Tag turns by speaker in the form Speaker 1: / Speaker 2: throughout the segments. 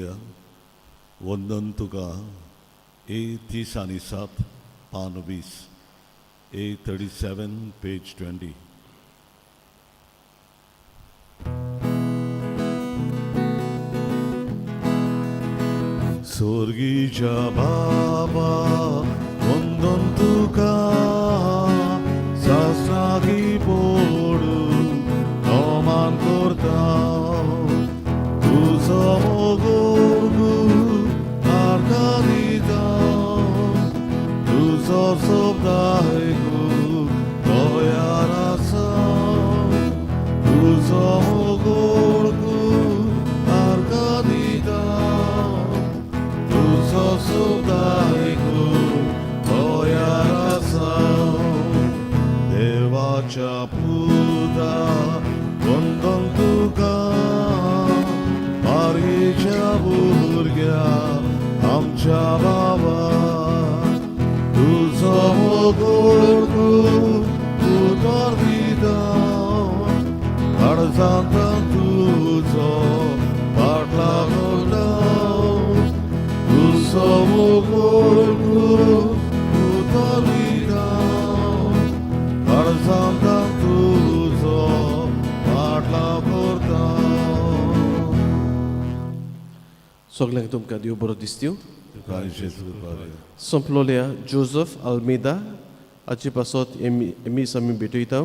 Speaker 1: Hallelujah. 원넌 tuga A30 आणि 7 पान 20 A37 page 20. स्वर्गीच्या बाबा वंदन तुका सासरागी पडून नमान करता तुझो मोगोरगू आर्गा दिता तुझो शब्द ऐकून दयार आसा तुझो मोगोरगू आर्गा दिता तुझो शब्द ऐकून दयार आसा देवाच्या पुता वंदन तुका मार्गेच्या भुरग्या आमच्या बाबा तुझो मोगोरगू उतर दिता काळजांत तुझो फाटला करता तुझो मोगोरगू उतर दिता काळजांत तुझो फाटला करता.
Speaker 2: Soglang tuमकां देव बरो दिसत्यो. संपलोल्या जोझफ आल्मेदा हाचे पासत एमीस आमी भेटयता.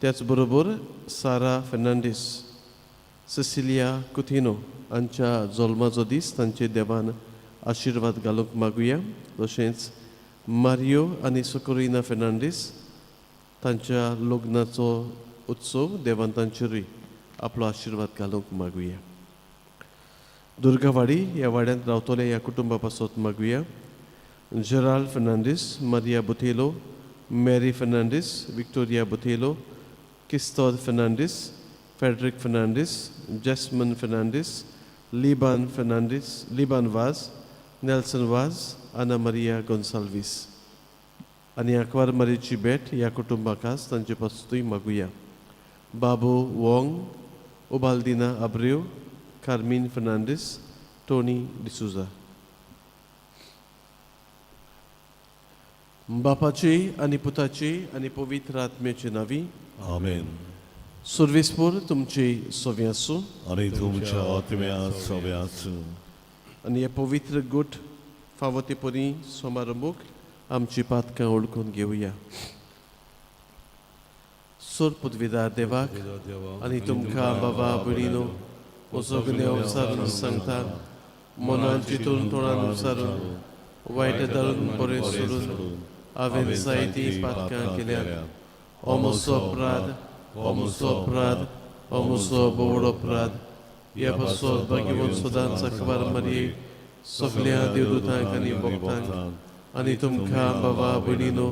Speaker 2: त्याच बरोबर सारा फेर्नांडीस, सिसिलिया कुथिनो हांच्या जल्माचो दीस तांचे देवान आशिर्वाद घालूंक मागुया. तशेंच मारियो आनी सोकोरिना फेर्नांडीस तांच्या लग्नाचो उत्सव देवान तांचेरूय आपलो आशिर्वाद घालूंक मागुया. दुर्गावाडी ह्या वाड्यांत रावतले ह्या कुटुंबा पासत मागुया. जेराल्ड फेर्नांडीस, मारिया बुथेलो, मेरी फेर्नांडीस, विक्टोरिया बुथेलो, किस्तोद फेर्नांडीस, फेडरिक फेर्नांडीस, जॅस्मिन फेर्नांडीस, लिबान फेर्नांडीस, लिबान वाज, नेल्सन वाज, आना मारिया गोन्साल्वीस आनी आंकवार मारीची भेट ह्या कुटुंबाकाच तांचे पासतूय मागुया. बाबू वोंग, उबाल्दिना आब्रेव, कार्मिन फेर्नांडीस, टोनी डिसुजा. बापाची आनी पुताची आनी पवित्र आत्म्याची नावी
Speaker 1: आमेन.
Speaker 2: सर्वेस्पर तुमची सोवी आसूं
Speaker 1: आणि तुमच्या आत्म्या सोबे आसूं.
Speaker 2: आनी हे पवित्र गूट फावो ते परी समारंभूक आमची पातकां ओळखून घेवया. सोर पदवीदार देवाक आनी तुमकां बाबा भयणीनो म्हजो गुन्यांव उपसारून सांगता. मनान चिंतून तोंडान उपसारून वायट धरून बरें सोडून हांवें जायतीं पातकां केल्यात. हो म्हजो अपराध, हो म्हजो अपराध, हो म्हजो बोवडो अपराध. ह्या पासत भाग्यवान सदांच अखबार मारये सगळ्या देवदूतांक आनी भक्तांक आनी तुमकां बाबा भयणीनो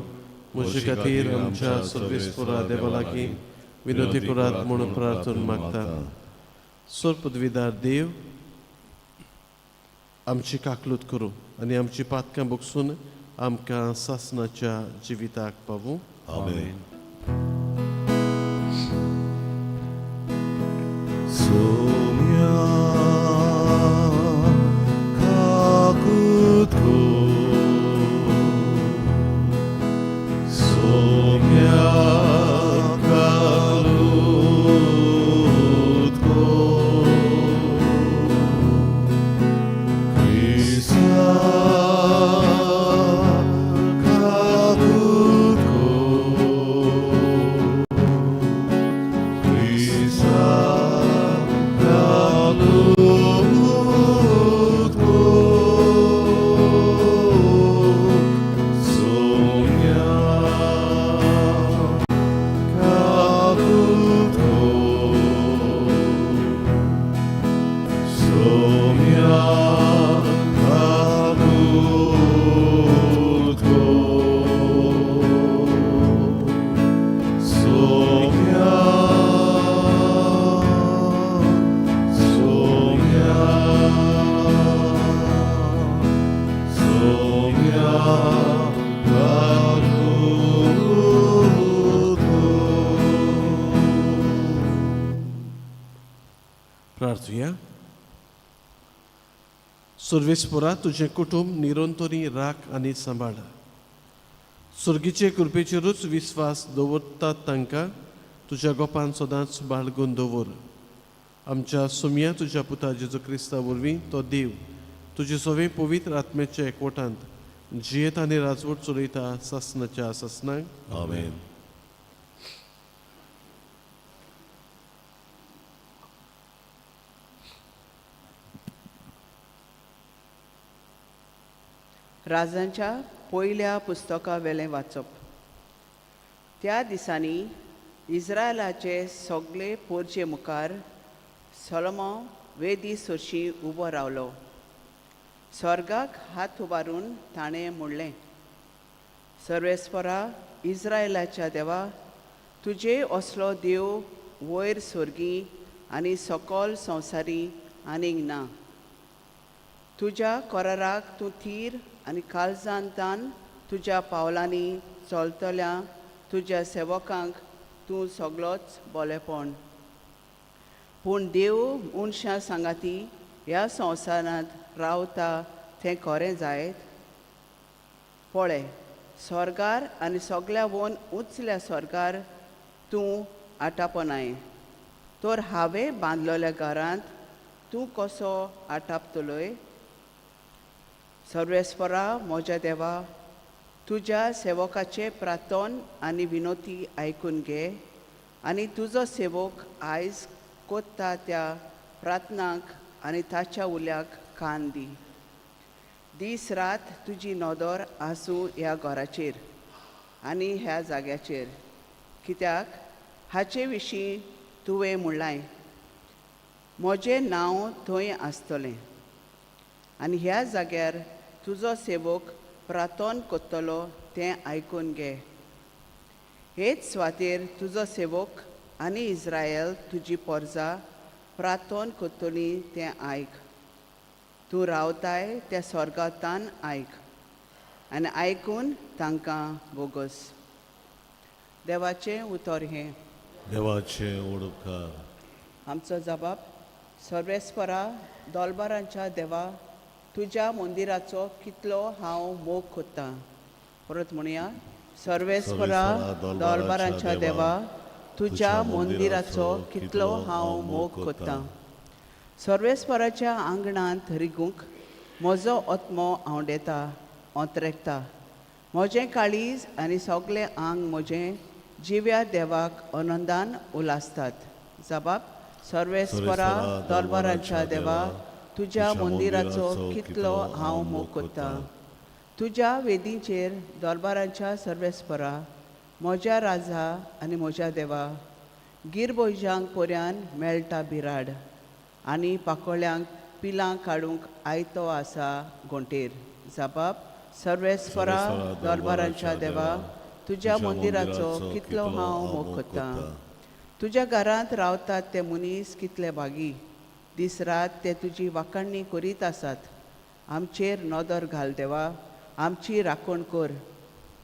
Speaker 2: म्हजे खातीर आमच्या सर्वेस्परा देवा लागीं विनोती करात म्हूण प्रार्थना मागता. सोर पदवीदार देव आमची काकलूत करूं आनी आमची पातकां भोगसून आमकां सासणाच्या जिविताक पावूं.
Speaker 1: आमेन. सोम्या काकूत को सोम्या काकूत को क्रिस्ता काकूत को क्रिस्ता
Speaker 2: सर्वेस्परा तुझें कुटुंब निरंतरी राख आनी सांबाळ. सुर्गीचे कृपेचेरूच विस्वास दवरतात तांकां तुज्या गोपान सदांच बाळगून दवर. आमच्या सुम्या तुज्या पुता जेजू क्रिस्ता वरवीं तो देव तुजे सवे पवित्र आत्म्याच्या एकवटांत जियेत आनी राजवट चलयता सासनाच्या सासनाक.
Speaker 1: आमेन.
Speaker 3: राजांच्या पयल्या पुस्तका वेलें वाचप. त्या दिसांनी इस्रायलाचे सगळे पोरचे मुखार सोलोमोन वेदी सोरशी उबो रावलो. स्वर्गाक हात उबारून ताणें म्हणलें, सर्वेस्परा इस्रायलाच्या देवा, तुजे असलो देव वयर स्वर्गी आनी सकल संवसारी आनीक ना. तुज्या कोराराक तूं थीर आनी काळजांतान तुज्या पावलांनी चलतल्या तुज्या सेवकांक तूं सगळोच बोलेपण. पूण देव मनशां सांगाती ह्या संवसारांत रावता तें खरें जायत. पळय, स्वर्गार आनी सगळ्या वन उंचल्या स्वर्गार तूं आटापनाय. तर हांवें बांदलेल्या घरांत तूं कसो आटापतलोय? सर्वेस्परा म्हज्या देवा, तुज्या सेवकाचे प्रार्थन आनी विनोती आयकून घे आनी तुजो सेवक आयज कोत्ता त्या प्रार्थनाक आनी ताच्या उल्याक कान दी. दीस रात तुजी नदर आसूं ह्या घराचेर आनी ह्या जाग्याचेर, कित्याक हाचे विशीं तुवें म्हणलां, म्हजें नांव थंय आसतलें आनी ह्या जाग्यार तुजो सेवक प्रार्थन कोत्तलो तें आयकून घे. हेच सुवातेर तुजो सेवक आनी इस्रायल तुजी परजा प्रार्थन कोत्तली तें आयक. तूं रावताय त्या स्वर्गांतान आयक आनी आयकून तांकां बोगस. देवाचें उतर हें.
Speaker 1: देवाचे ओडकार.
Speaker 3: आमचो जबाब. सर्वेस्परा दोलबारांच्या देवा, तुज्या मंदिराचो कितलो हांव मोग कोत्ता. परत म्हणया, सर्वेस्परा दोलबारांच्या देवा, तुज्या मंदिराचो कितलो हांव मोग कोत्ता. सर्वेस्पराच्या आंगणांत रिगूंक म्हजो आत्मो आवडेता, अंतरेकता. म्हजें काळीज आनी सगळें आंग म्हजें जिव्या देवाक आनंदान उलासतात. जबाब. सर्वेस्परा दोलबारांच्या देवा, तुज्या मंदिराचो कितलो हांव मोग कोत्ता. तुज्या वेदींचेर दोलबारांच्या सर्वेस्परा, म्हज्या राजा आनी म्हज्या देवा, गिरबोजांक पर्यान मेळटा बिराड आनी पाकोळ्यांक पिलां काडूंक आयतो आसा घोंटेर. जबाब. सर्वेस्परा दोलबारांच्या देवा, तुज्या मंदिराचो कितलो हांव मोग कोत्ता. तुज्या घरांत रावतात ते मनीस कितले भागी. दीस रात ते तुजी वाखाणणी करीत आसात. आमचेर नदर घाल देवा, आमची राखण कर.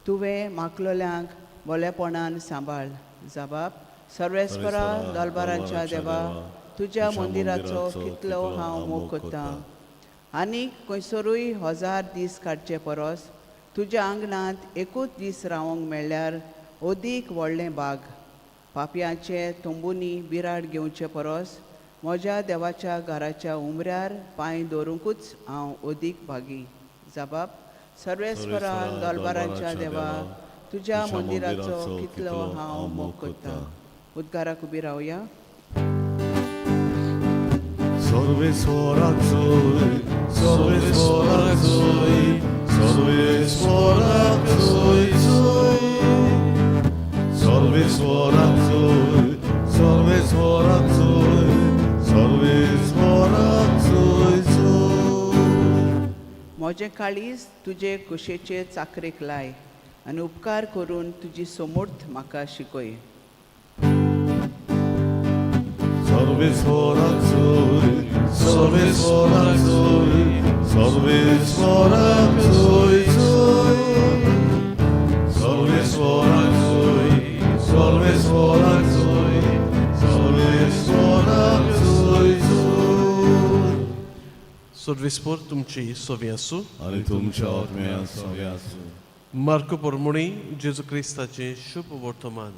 Speaker 3: तुवें मागलोल्यांक बोलेपणान सांबाळ. जबाब. सर्वेस्परा दोलबारांच्या देवा, तुज्या मंदिराचो कितलो हांव मोग कोत्ता. आनीक खंयसरूय 1000 दीस काडचे परस तुज्या आंगणांत एकूच दीस रावंक मेळ्ळ्यार अदीक व्हडलें बाग. पापयांचे तंबुनी बिराड घेवचे परस म्हज्या देवाच्या घराच्या उमऱ्यार पांय दवरूंकूच हांव अदीक भागी. जबाब. सर्वेस्परा दोलबारांच्या देवा, तुज्या मंदिराचो कितलो हांव मोग कोत्ता. उद्गाराक उबी रावया.
Speaker 1: सर्वेस्पराक जोय, सर्वेस्पराक जोय, सर्वेस्पराक जोय जोय. सर्वेस्पराक जोय, सर्वेस्पराक जोय, सर्वेस्पराक जोय जोय.
Speaker 3: म्हजें काळीज तुजे कुशेचे चाकरेक लाय आनी उपकार करून तुजी समूर्थ म्हाका शिकय.
Speaker 1: सर्वेस्पराक जोय, सर्वेस्पराक जोय, सर्वेस्पराक जोय जोय. सर्वेस्पराक जोय, सर्वेस्पराक जोय, सर्वेस्पराक जोय जोय.
Speaker 2: सर्विस्पोर तुमची सोवी आसूं.
Speaker 1: आनी तुमच्या आत्म्या सवे आसूं.
Speaker 2: मार्को पोरमुणी जेजू क्रिस्ताचे शुभ वर्तमान.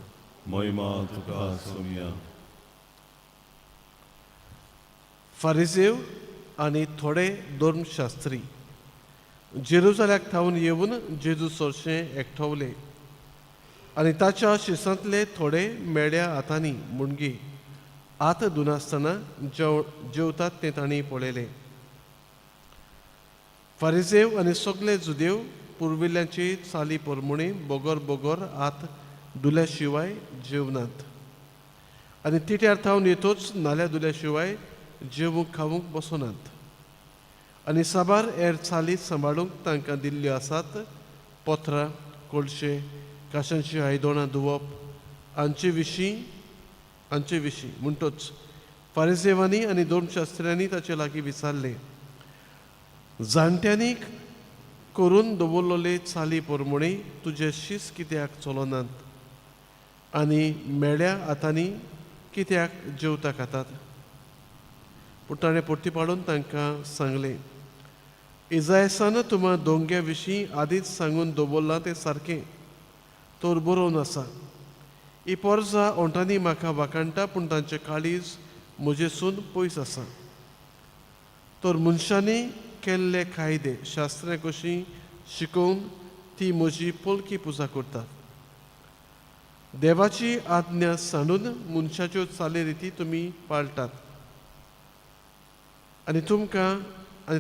Speaker 1: महिमा तुका सोम्या.
Speaker 2: फारिजेव आनी थोडे धर्मशास्त्री जेरुसल्याक थावन येवन जेजू चडशें एकठावले आनी ताच्या शिसांतले थोडे मेड्या हातांनी मुणगी हात धुनासतना जेवतात तें तांणी पळयलें. फारिजेव आनी सगळे जुदेव पुर्विल्यांची चाली पोरमुणी बोगोर बोगोर हात धुल्या शिवाय जेवनात आनी तिट्यार थावन येतूच नाल्या धुल्या शिवाय जेवूंक खावूंक बसनात. आनी साबार हेर चाली सांबाळूंक तांकां दिल्ल्यो आसात. पोथरां, कोळशे, काशांची आयदनां धुवप हांचे विशीं म्हणटच फारिजेवांनी आनी धर्मशास्त्र्यांनी ताचे लागीं विचारलें, जाणट्यांनी करून दवरलेले चाली पोरमुणी तुजे शीस कित्याक चलनात आनी मेड्या हातांनी कित्याक जेवता खातात. पूण ताणें परती पाडून तांकां सांगलें, इजायासान तुमा दोंग्या विशीं आदींच सांगून दवरलां तें सारकें. तर बरोवन आसा, ही पोरजां ओंटांनी म्हाका वाकाणटा पूण तांचें काळीज म्हजेसून पयस आसा. तर मनशांनी केल्ले कायदे शास्त्रां कशीं शिकोवन ती म्हजी पोलकी पुजा करतात. देवाची आज्ञा सांडून मनशाच्यो चाली रिती तुमी पाळटात. आनी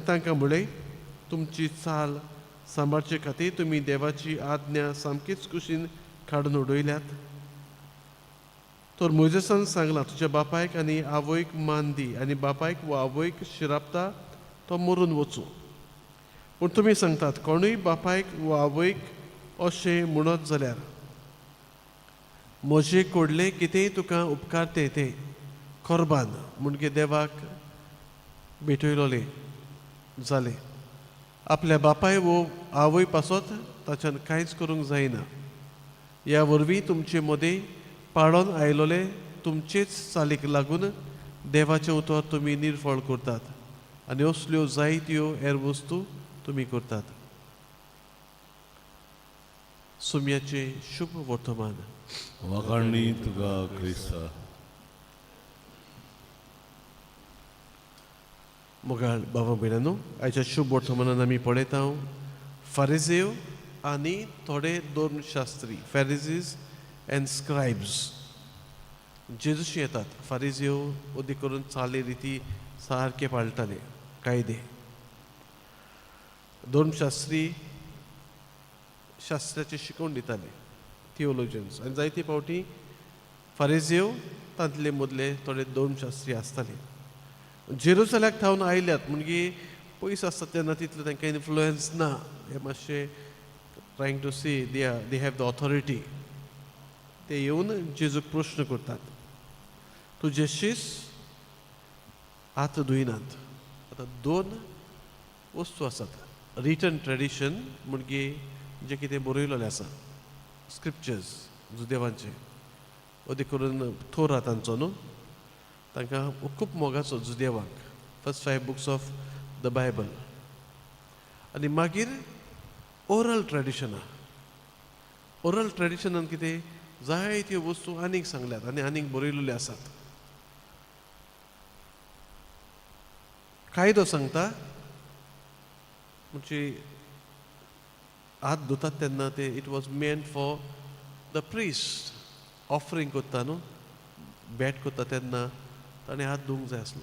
Speaker 2: तांकां म्हळें, तुमची चाल सांबाळचे खातीर तुमी देवाची आज्ञा सामकीच कुशीन काडून उडयल्यात. तर मोइजेसान सांगलां, तुज्या बापायक आनी आवयक मान दी आनी बापायक वा आवयक शिरापता तो मरून वचूं. पूण तुमी सांगतात, कोणूय बापायक वा आवयक अशें म्हणत जाल्यार म्हजे कोडले कितेंय तुका उपकारते तें कोर्बान म्हणजे देवाक भेटयलोले जालें. आपल्या बापाय वो आवय पासत ताच्यान कांयच करूंक जायना. ह्या वरवीं तुमचे मदें पाळोन आयलोले तुमचेच चालीक लागून देवाचें उतर तुमी निर्फळ करतात आनी असल्यो जायत्यो हेर वस्तू तुमी करतात. सुम्याचे शुभ वर्तमान.
Speaker 1: वाखाणणी तुका क्रिस्ता.
Speaker 2: मोगाळ बाबा भयणांनो, आयच्या शुभ वर्तमानान आमी पळयता फारिजेव आनी थोडे धर्मशास्त्री, फॅरिजीज एंड स्क्रायब्स जेजूशी येतात. फारिजेव ओदी करून चाली रिती सारके पाळटाले कायदे. धर्मशास्त्री शास्त्राची शिकवण दिताले, थिओलॉजियन्स. आनी जायते फावटी फारिजेव तांतले मदले थोडे धर्मशास्त्री आसताले. जेरुसल्याक थावन आयल्यात म्हणजे पयस आसता तेन्ना तितलें तांकां इन्फ्लुएन्स ना. हे मातशे trying to see they have the authority. ते येवन जेजूक प्रश्न करतात, तुजे शीस हात धुयनात. आतां दोन वस्तू आसात. रिटन ट्रेडिशन म्हणजे जे कितें बरयलेलें आसा, स्क्रिप्चर्स जुदेवांचे, ओदी करून थोर हा तांचो न्हू, तांकां खूब मोगाचो जुदेवांक first 5 books of the Bible. आनी मागीर ओरल ट्रेडिशनां. ओरल ट्रेडिशनान कितें जायत्यो वस्तू आनीक सांगल्यात आनी आनीक बरयलेल्यो आसात. कायदो सांगता म्हणजे हात धुतात तेन्ना ते it was meant for the priest. Offering करता न्हू, भेट करता तेन्ना ताणें हात धुवंक जाय आसलो.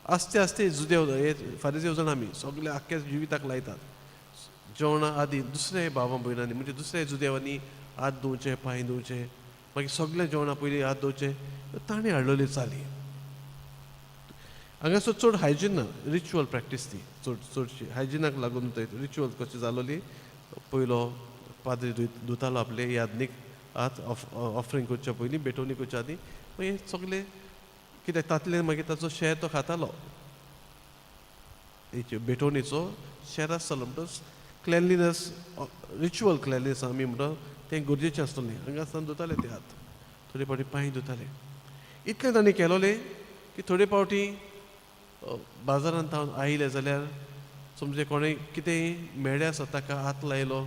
Speaker 2: आस्ते आस्ते जुदेव हे फारिजेव जाण आमी सगळे आख्ख्या जिविताक लायतात. जेवणा आदीं दुसरे भावां भयणांनी म्हणजे दुसऱ्या जुदेवांनी हात धुवचे, पांय धुवचे, मागीर सगळे जेवणा पयलीं हात धुवचे. ताणें हाडलेल्यो चाली. हांगासर चड हायजीन ना, रिच्युअल प्रॅक्टीस ती चडशी हायजिनाक लागून रिच्युअल कशी जालोली. पयलो पाद्री धुतालो आपले यादनीक हात ऑफरींग करच्या पयलीं, भेटवणी करच्या आदीं. मागीर सगळे कित्याक तातले मागीर ताचो शेर तो खातालो. भेटवणीचो शेर आसतालो म्हणटच क्लेनलिनस, रिच्युअल क्लेनलिनस आमी म्हणटा तें गरजेचें आसतलें. हांगासान धुताले ते हात, थोडे फावटी पांय धुताले. इतलें ताणें केलोलें की थोडे फावटी बाजारांत हांव आयलें जाल्यार समजे कोणें कितेंय मेळ्ळें आसा ताका हात लायलो,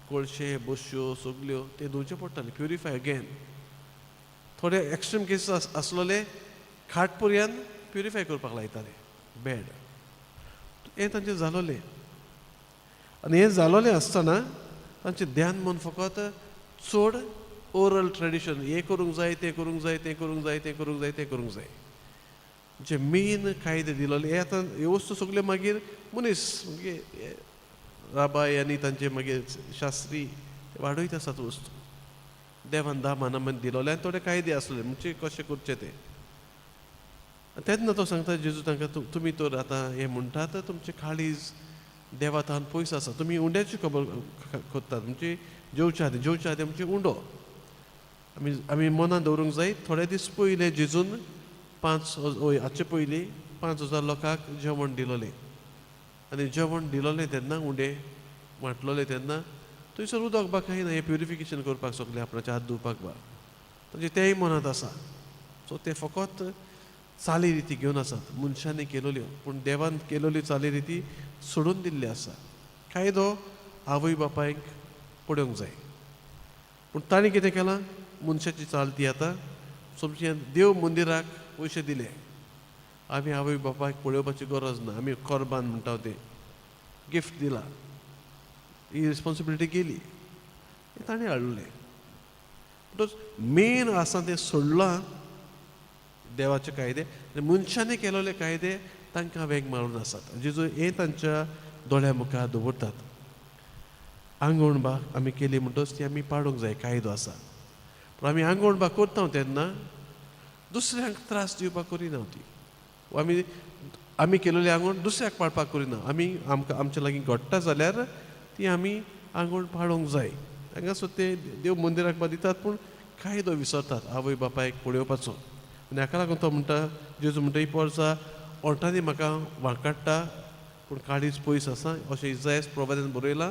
Speaker 2: कोळशे बश्यो सगल्यो ते धुवचे पडटाले, प्युरिफाय अगेन. थोडे एक्स्ट्रीम केसीस आसलेले खाट पर्यंत प्युरिफाय करपाक लायताले बेड. हें तांचें जालोलें. आनी हें जालोलें आसतना तांचें ध्यान मन फकत चड ओरल ट्रेडिशन, हें करूंक जाय, तें करूंक जाय, तें करूंक जाय, तें करूंक जाय, तें करूंक जाय. जे मेन कायदे दिलोले हे आतां ह्यो वस्तू सगल्यो मागीर मनीस मागीर राबाय आनी तांचे मागीर शास्त्री वाडयत आसात वस्तू. देवान 10 मानांमँट दिलोले आनी थोडे कायदे आसले म्हणजे कशें करचें तें. तेन्ना तो सांगता जेजू तांकां तुमी तर आतां हें म्हणटात तुमचें काळीज देवातान पयस आसा, तुमी उंड्याची खबर करतात म्हणजे जेवच्या आदी म्हणजे उंडो आमी मनान दवरूंक जाय. थोडे दीस पयले जेजून 5 पयलीं 5,000 लोकांक जेवण दिलोलें आनी जेवण दिलोलें तेन्ना उंडे वांटलोले तेन्ना थंयसर उदक बा काही ना, हें प्युरिफिकेशन करपाक सगलें आपणाचे हात धुवपाक बा म्हणजे तेय मनांत आसा. सो ते फकत चाली रिती घेवन आसात मनशांनी केलोल्यो, पूण देवान केलोल्यो चाली रिती सोडून दिल्ले आसा. कायदो आवय बापायक पडोवंक जाय, पूण तांणी कितें केलां मनशाची चाल ती आतां समजे देव मंदिराक पयशे दिले, आमी आवय बापायक पळोवपाची गरज ना, आमी कोर्बान म्हणटा तें गिफ्ट दिला, ही रिस्पॉन्सिबिलिटी गेली, ताणें हाडलें. मेन आसा तें सोडलां देवाचे कायदे आनी मनशांनी केलोले कायदे तांकां वेग मारून आसात. जेजू हे तांच्या दोळ्या मुखार दवरतात. आंगवण बा आमी केली म्हणटच ती आमी पाडूंक जाय, कायदो आसा. पूण आमी आंगवण बा करता तेन्ना दुसऱ्यांक त्रास दिवपाक करिना ती. आमी केलोली आंगवण दुसऱ्याक पाडपाक करिना. आमकां आमच्या लागीं घडटा जाल्यार ती आमी आंगवण पाडूंक जाय. हांगासर ते देव मंदिराक बा दितात पूण कायदो विसरतात आवय बापायक पळोवपाचो. आनी हाका लागून तो म्हणटा जेजू म्हणटा ही पोरसां ओंठांनी म्हाका वांकाडटा पूण काळीज पयस आसा, अशें इसायास प्रवाद्यान बरयलां.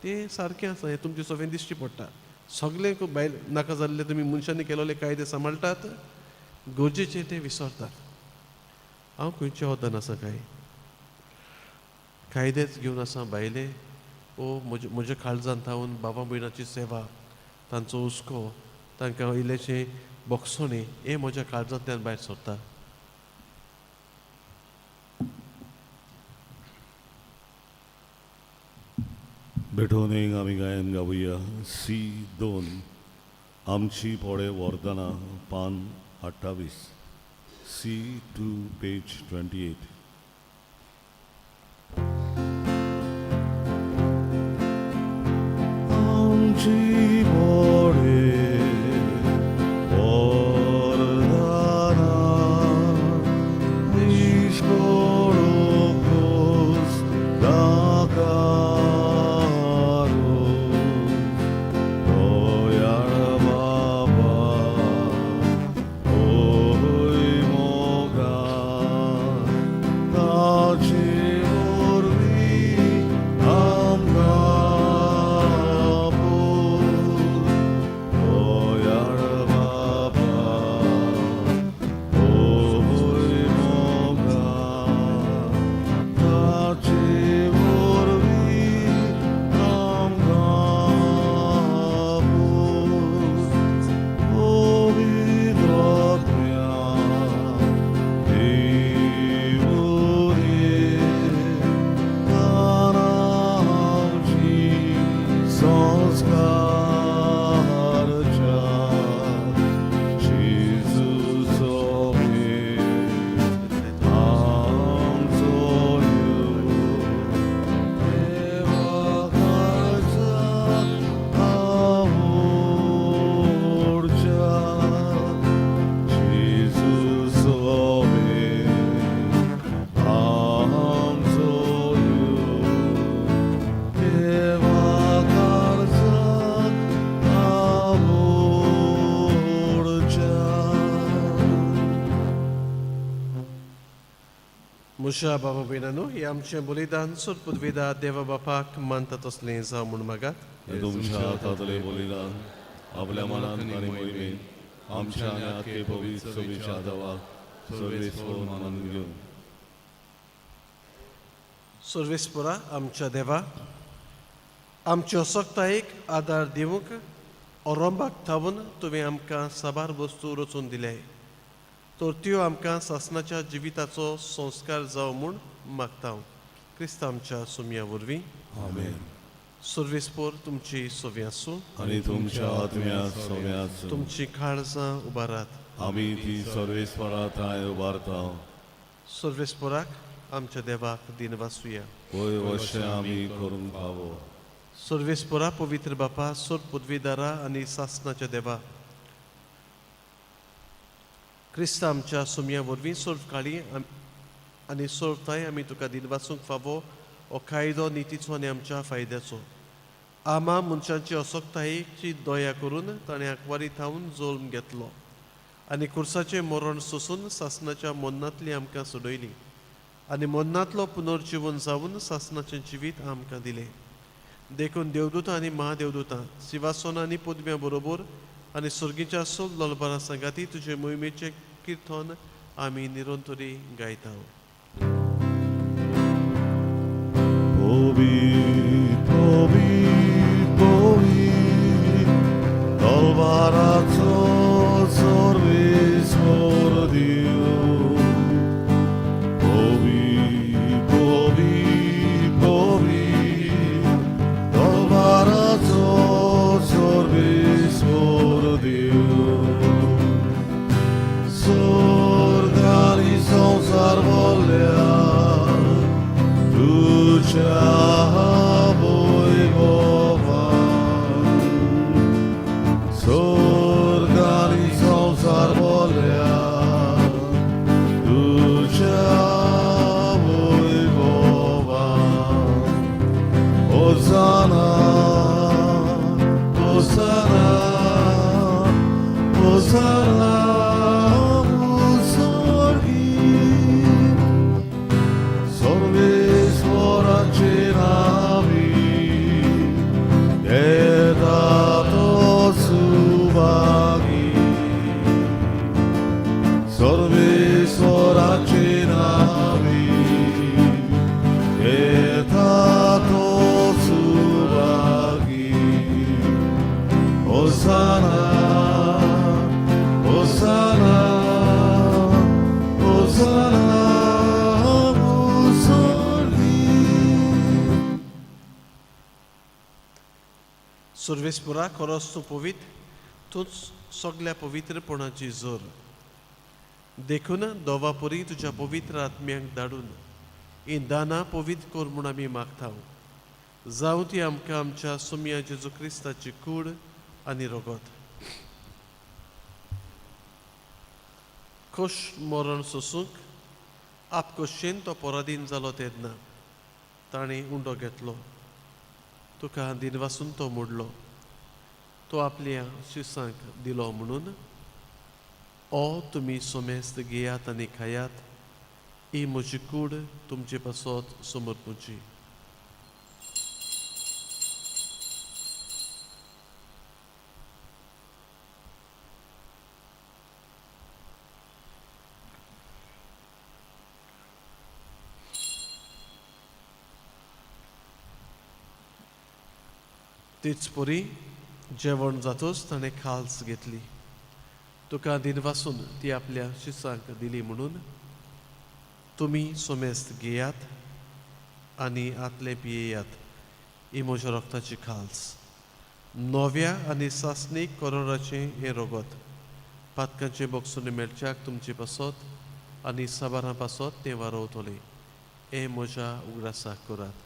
Speaker 2: तें सारकें आसा, हें तुमचे सगळें दिश्टी पडटा. सगळे भायल नाका जाल्ले तुमी मनशांनी केलोले कायदे सांबाळटात, गरजेचे ते विसरतात. हांव खंयचे वदन आसा काय कायदेच घेवन आसा भायले म्हज्या काळजांत हांव बाबा भयणाची सेवा, तांचो हुस्को, तांकां इल्लेशें बोगसोणी हें म्हज्या काळजांतल्यान भायर सरता.
Speaker 1: भेटून एक आमी गायन गावुया. C2 आमची पोळे वर्दना पान 28. C2 page 28. आमची पोळे
Speaker 2: म्हज्या बाबा भयणांनो, हे आमचें बलिदान सुरपदवेदा देवा बापाक मानता तसलें जावं म्हूण मागात.
Speaker 1: हे तुमच्या हातांतलें बलिदान आपल्या मनांत आनी मोहिमेन आमच्या आनी आख्खे पवित्र सभेच्या देवाक सर्वेस्वर मानून घेऊन
Speaker 2: सर्वेस्परा आमच्या देवा आमच्या सख्तायेक आदार दिवंक औरंबाक थावून तुवें आमकां साबार वस्तू रचून दिल्याय तर त्यो आमकां सासणाच्या जिविताचो संस्कार जावं म्हूण मागता क्रिस्त आमच्या सुमया वरवीं
Speaker 1: आमेन.
Speaker 2: सर्वेस्पर तुमची सोवी आसूं
Speaker 1: आणि तुमच्या आत्म्या सगळ्याच
Speaker 2: तुमची काळजां उबारात
Speaker 1: आम्ही ती सर्वेस्परात उबारता
Speaker 2: सर्वेस्पराक आमच्या देवाक दिनवासुया
Speaker 1: होय अशें आमी करूंक फावो.
Speaker 2: सर्वेस्परा पवित्र बापा सोर पदवीदारा आनी सासणाच्या देवा क्रिस्त आमच्या सुमया वरवीं सर्व काळी आनी सर्वताय आमी तुका दिनवासूंक फावो हो कायदो नितीचो आनी आमच्या फायद्याचो आमा मनशांची असोक्तायेची दया करून ताणें आंकवारी थावन जल्म घेतलो आनी कुर्साचें मरण सोसून सासणाच्या मरणांतली आमकां सोडयली आनी मरणांतलो पुनर्जीवन जावन सासणाचें जिवीत आमकां दिलें देखून देवदूतां आनी महादेवदूतां सिंहासन आनी पदव्यां बरोबर आनी सर्गीच्या सोल लोलबारा सांगाती तुजे मोहिमेचें किर्तन आमी निरंतरी गायता.
Speaker 1: Dolvaraco सर्वेस्वर देव Dolvaraco सर्वेस्वर देव स्वर्गानी संसार भरल्या तुझ्या स्वर्गानी संसार भरल्या तुझ्या वैभवान. होसाना होसाना होसाना सर्वेस्वराचे नावी येतातो सुभागी सर्वेस्वराचे नावी येतातो सुभागी. होसाना होसाना होसाना
Speaker 2: सर्वेस्परा खरोच तूं पवित्र तूंच सगळ्या पवित्रपणाची जोर देखून दोवापरी तुज्या पवित्र आत्म्यांक धाडून ही दानां पवित्र कर म्हूण आमी मागता जावं ती आमकां आमच्या सुमया जेजू क्रिस्ताची कूड आनी रगत खोश मरण सोसूंक आपकोशेन तो पराधीन जालो तेन्ना ताणें उंडो घेतलो तुका दिनवासून तो मोडलो तो आपल्या शिसांक दिलो म्हणून ओ तुमी सोमेस्त घेयात आनी खायात ही म्हजी कूड तुमचे पासत समर्पूची. तीच परी जेवण जातोच ताणें खाल्स घेतली तुका दिनवासून ती आपल्या शिसांक दिली म्हणून तुमी सोमेस्त घेयात आनी आतले पियेयात ही म्हज्या रक्ताची खाल्स नव्या आनी सासणीक करोडाचें हें रगत पातकांचे बोगसून मेळच्याक तुमचे पासत आनी साबारां पासत तें वारोवतलें हें म्हज्या उगडासाक करात.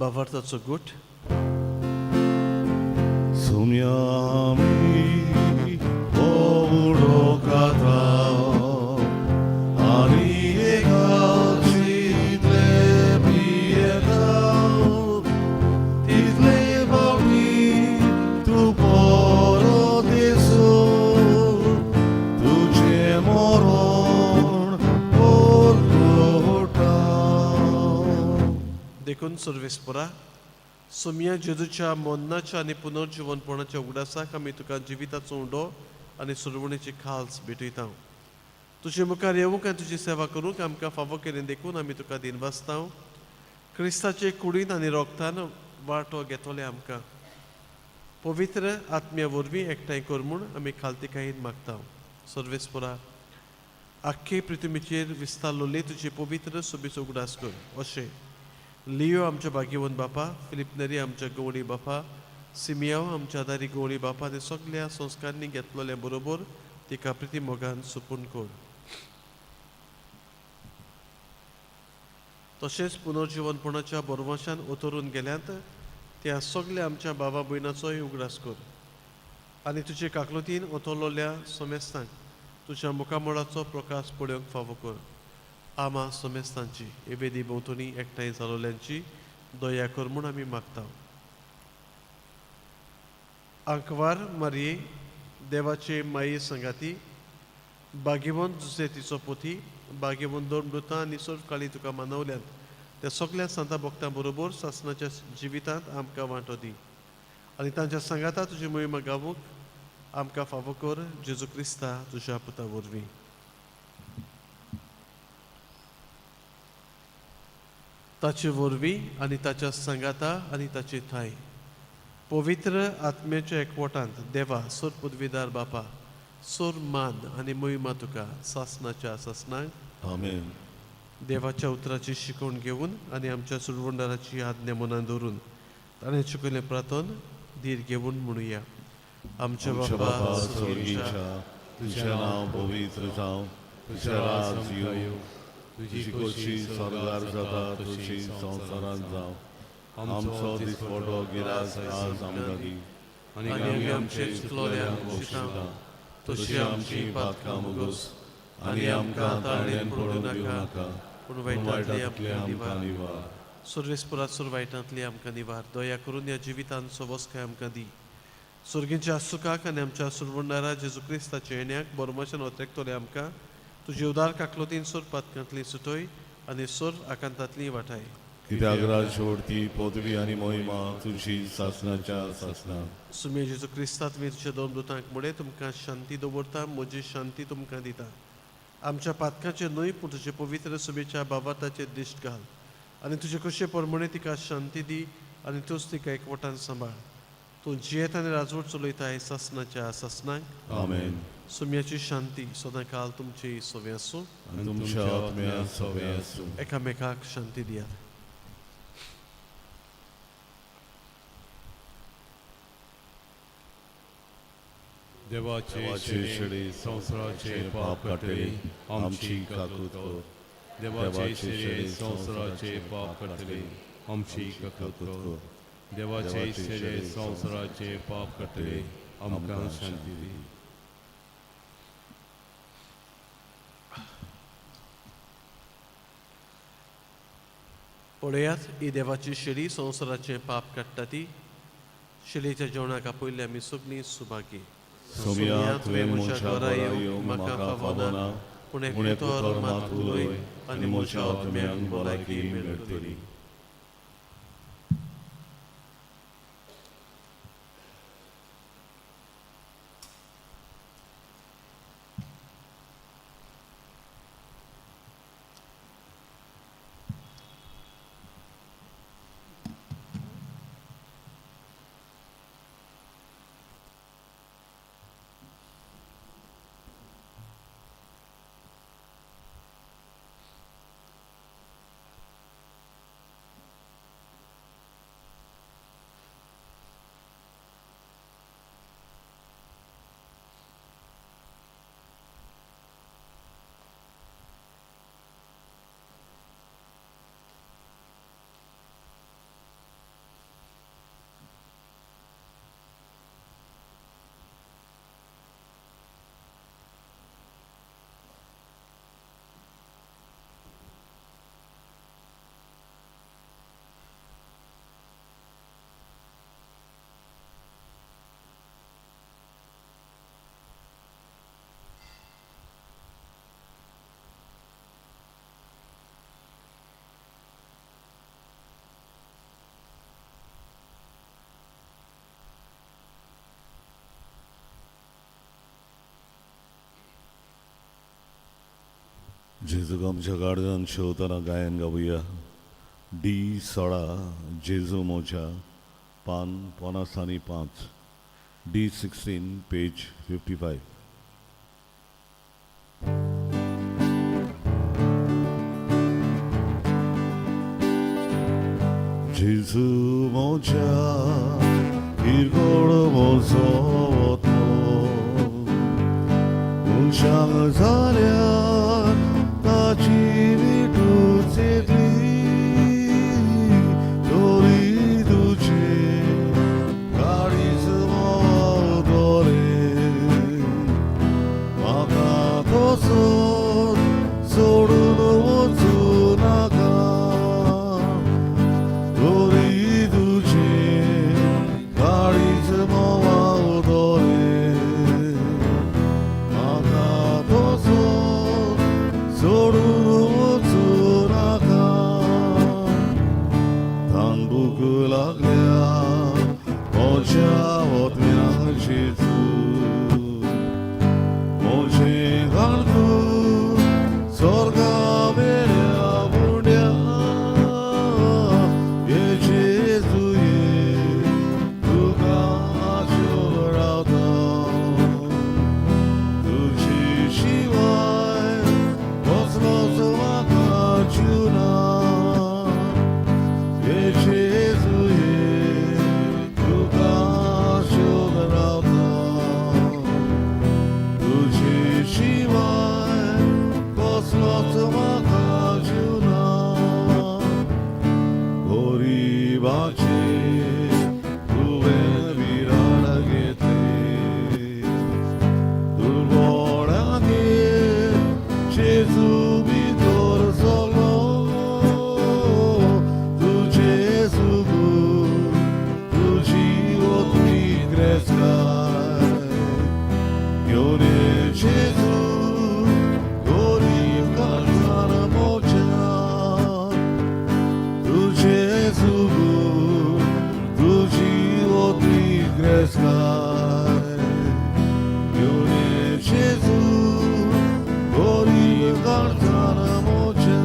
Speaker 2: बावार्थाचो गुट
Speaker 1: सुम्यामी ओडो काता आनी एकाचितले पियेता तितले बावडी तूं परो देसो
Speaker 2: देखून सर्वेस्परा सुमया जेजूच्या मोन्नाच्या आनी पुनर्जीवनपणाच्या उगडासाक आमी तुका जिविताचो उंडो आनी सुरवणेची खाल्स भेटयता तुजे मुखार येवंक आनी तुजी सेवा करूंक आमकां फावो केलें देखून आमी तुका दिनवासता क्रिस्ताचे कुडीन आनी रोगतान वांटो घेतले आमकां पवित्र आत्म्या वरवीं एकठांय कर म्हूण आमी खालतीकायेन मागता सर्वेस्परा आख्खे पृथ्वीचेर विस्तारलोली तुजी पवित्र सुबेचो उगडास कर अशें लियो आमच्या भाग्यवन बापा फिलिप नरी आमच्या गवळी बापा सिमियाव आमच्या दारी गवळी बापा आनी सगळ्या संस्कारांनी घेतलेल्या बरोबर तिका प्रिती मोगान सुपून कर तशेंच पुनर्जीवनपणाच्या बोरमाशान उतरून गेल्यांत त्या सगळ्या आमच्या बाबा भयणाचोय उगडास कर आनी तुजे काकलुतीन ओतरलोल्या सोमेस्तांक तुज्या मुखामळाचो प्रकाश पळोवंक फावो कर आमा सोमेस्तांची एबेदी भोंवतणी एकठांय जालोल्यांची दया कर म्हूण आमी मागता आंकवार मारये देवाचे माये संगाती भाग्यवंत जुसेतीचो पोथी भाग्यवंत दोन मृतां आनी सर्व काळी तुका मानवल्यांत त्या सगळ्या संतां भक्तां बरोबर सासणाच्या जिवितांत आमकां वांटो दी आनी तांच्या सांगाता तुजी मोहिमा गावूंक आमकां फावो कर जेजू क्रिस्ता तुज्या पुता वरवीं ताचे वरवीं आनी ताच्या सांगाता आनी ताची थाय पवित्र आत्म्याच्या एकवटांत देवा सोर पदवीदार बापा सोर मान आनी मोहिमा तुका सासणाच्या सासणाक
Speaker 1: आमेन.
Speaker 2: देवाच्या उतराची शिकवण घेवन आनी आमच्या सुरवंडाराची आज्ञा मनान दवरून ताणें चुकयलें प्रार्थन धीर घेवन म्हणुया आमच्या बापा
Speaker 1: स्वर्गीच्या तुझें नांव पवित्र जावं तुझें राज येवं तुजी खोशी स्वर्गार जाता तशी संवसारांत जावं आमचो दिसपटो गिरास आज आमकां दी
Speaker 2: आनी आमी आमचे चितलोल्यांक बक्षिता तशी आमची पातकां मुगोस आनी आमकां ताळेन पडूं नाका पूण वायटांतली आमकां निवार सर्वेस्परात वायटांतली आमकां निवार दया करून ह्या जिवितांचो वस्काय आमकां दी सुर्गेच्या सुखाक आनी आमच्या सुरवंडारा जेजू क्रिस्ताच्या येण्याक बोरमाशान वतरेकतले आमकां तुजी उदार काकलोतीन सोर पातकांतली सुटोय आनी सोर आकांतांतली वाटाय
Speaker 1: कित्याक राजवडती पदवी आनी मोहिमा तुजी सासणाच्या सासणां
Speaker 2: सुमे जेजू क्रिस्तांत मी तुज्या दोन दुतांक मुळे तुमकां शांती दवरता म्हजी शांती तुमकां दिता आमच्या पातकांचे न्हय पूण तुजे पवित्र सुबेच्या बाबाताचेर दिश्ट घाल आनी तुजे कशे परमणे तिका शांती दी आनी तूच तिका एकवटान सांबाळ तूं जियेत आनी राजवट चलयताय सासणाच्या सासणांक
Speaker 1: आमेन.
Speaker 2: सुम्याची शांती सदां काल तुमची सोवे आसूं
Speaker 1: आनी तुमच्या आत्म्या सोबे आसूं
Speaker 2: एकामेकाक शांती दियात
Speaker 1: देवाचे शेळे संवसाराचे पाप काटले आमची काकूत कर
Speaker 4: देवाचे शेळे संवसाराचे पाप काटले आमची काकूत कर देवाचे शेळे संवसाराचे पाप काटले आमकां शांती दी
Speaker 2: पळयात ही देवाची शेळी संवसाराचे पाप काडटा ती शेळयेच्या जेवणाक आपयले आमी सगळीं सुभागी
Speaker 1: सोमया तुवें म्हज्या घरा येवंक म्हाका फावो ना
Speaker 2: पूण
Speaker 1: पूण
Speaker 2: एकतो
Speaker 1: एकतो
Speaker 2: मात
Speaker 1: मात
Speaker 2: उलय
Speaker 1: उलय
Speaker 2: आनी म्हज्या आत्म्याक भलायकी मेळटली
Speaker 1: जेजूक आमच्या गाडजान शेवताना गायन गावुया. D16 जेजू मोच्या पान 55. D16 page 55. जेजू मोच्या हिरवळ मोसोवतो उशांग झाल्या ताची विटूचेतली दोरी तुझे काळीज मोदोरे म्हाका कसो सोडून वचूं नाका दोरी तुझे काळीज मोदोरे म्हाका कसो सोडून वचूं नाका थांबूक लागल्या म्हज्या ओतम्यांक जेजू म्हजें घालतूं स्वर्गा वेल्या बुड्या हे जेजूये तुका आशेर रावता तुजे शिवाय कसलोच म्हाका जीव ना हे जेजूये तुका आशेर रावता तुजे शिवाय कसलोच म्हाका जीव ना गोरिबाचे तुवें विराड घेतले दुर्बळांगेर जेजू भितर सरलो तुजे सुगूर तुजी ओतमी क्रेस्ताय घेवन ये जेजू गोरीब काळजान मोच्या तुझे सुगूर तुझी ओतमी क्रेस्ताय घेवन ये जेजू गोरीब काळजान मोच्या.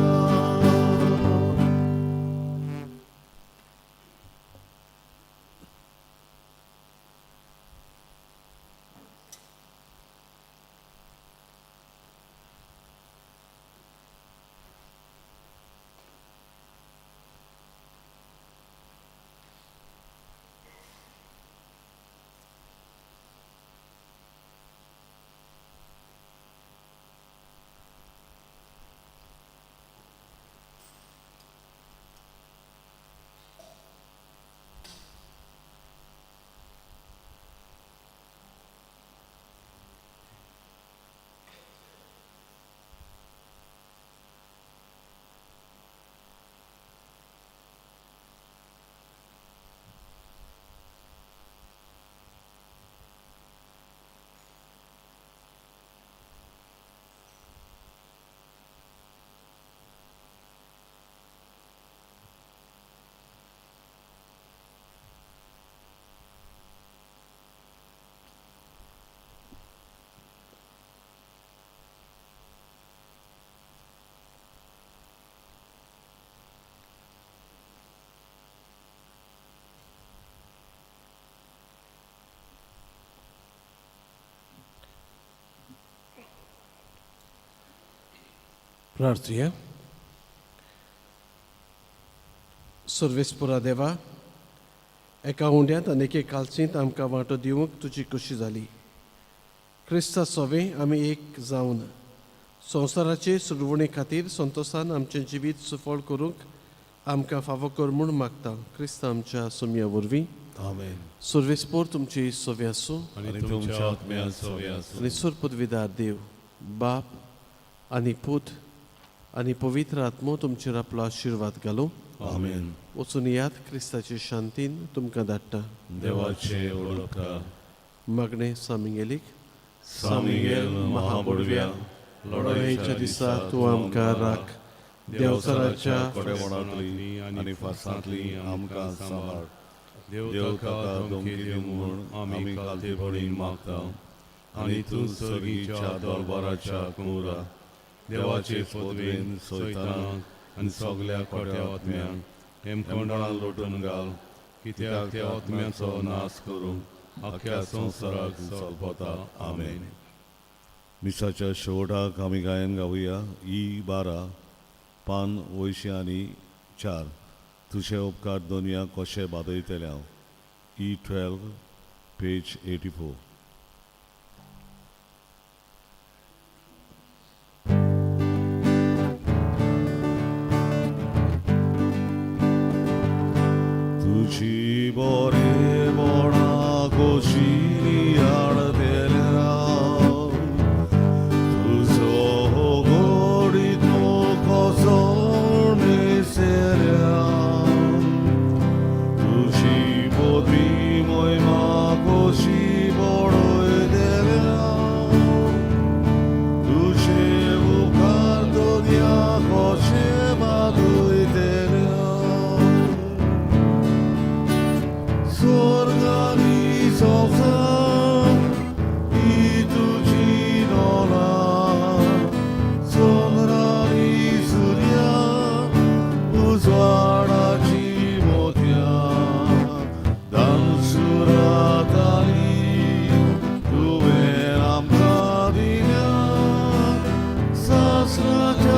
Speaker 2: प्रार्थया. सर्वेस्पुरा देवा, एका हुंड्यांत आनी एके कालसींत आमकां वांटो दिवंक तुजी खोशी जाली. क्रिस्ता सोवे आमी एक जावन संवसाराचे सुरवणे खातीर संतोशान आमचें जिवीत सफळ करूंक आमकां फावो कर म्हूण मागता. क्रिस्ता आमच्या सुमया वरवीं.
Speaker 1: आमेन.
Speaker 2: सर्वेस्पोर तुमची सोवी आसूं
Speaker 4: आनी तुमच्या आत्म्या सोवी आसूं.
Speaker 2: आनी सुरपदविदार देव बाप आनी पूत आनी पवित्र आत्मो तुमचेर आपलो आशिर्वाद घालूं.
Speaker 1: आमेन.
Speaker 2: वचून याद क्रिस्ताचे शांतीन तुमकां धाडटा.
Speaker 1: देवाचे ओळखा
Speaker 2: मागणें सामिंगेलीक.
Speaker 1: सामिगेल महाबडव्या
Speaker 2: लढाईच्या दिसा तूं आमकां राख. देवसराच्या
Speaker 1: कोडेपणांतली आनी फासांतली आमकां सांबाळ. देव ताका धमकी दिवं म्हूण आमी खालती पडीन मागता. आनी तूं सर्गीच्या दरबाराच्या कुंवरा
Speaker 4: देवाचे पदवेन सैतानाक आनी सगल्या खोट्या आत्म्यांक हेमखंडान लोटून घाल, कित्याक त्या आत्म्याचो नाश करून अख्ख्या संवसाराक चलपता. आमेन.
Speaker 1: मिसाच्या शेवटाक आमी गायन गावुया E12 पान 204 तुझे उपकार दोनया कशे बादयतले हांव. E12 page 84. तुझी बरे बोणा कशी आडतेल्या तुझो गोडीतो कसो नेसेल्या तुझी बोधी मोहिमा कशी बडय देल्या तुझे उपकार दोनया कशे बादयतल्या स्वर्गानी संसार ही तुझी नोला चंद्रानी सूर्या उजवाडाची मोत्या दानसुरातानी तुवें आमकां दिल्या सासराच्या